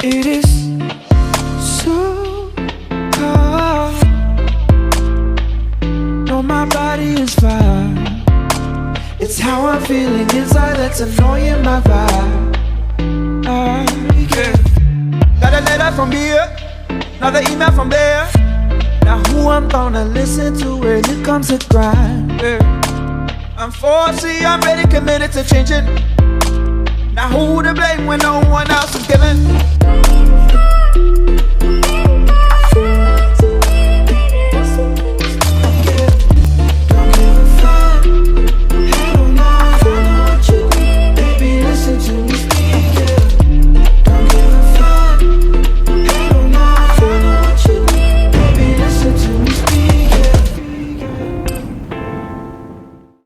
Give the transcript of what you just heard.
It is so cold. No, my body is fine. It's how I'm feeling inside that's annoying my vibe. Yeah. Got a letter from here, another email from there. Now who I'm gonna listen to when it comes to grind? Yeah. I'm 4C, I'm ready, committed to changing. Now who to blame when no one else is giving?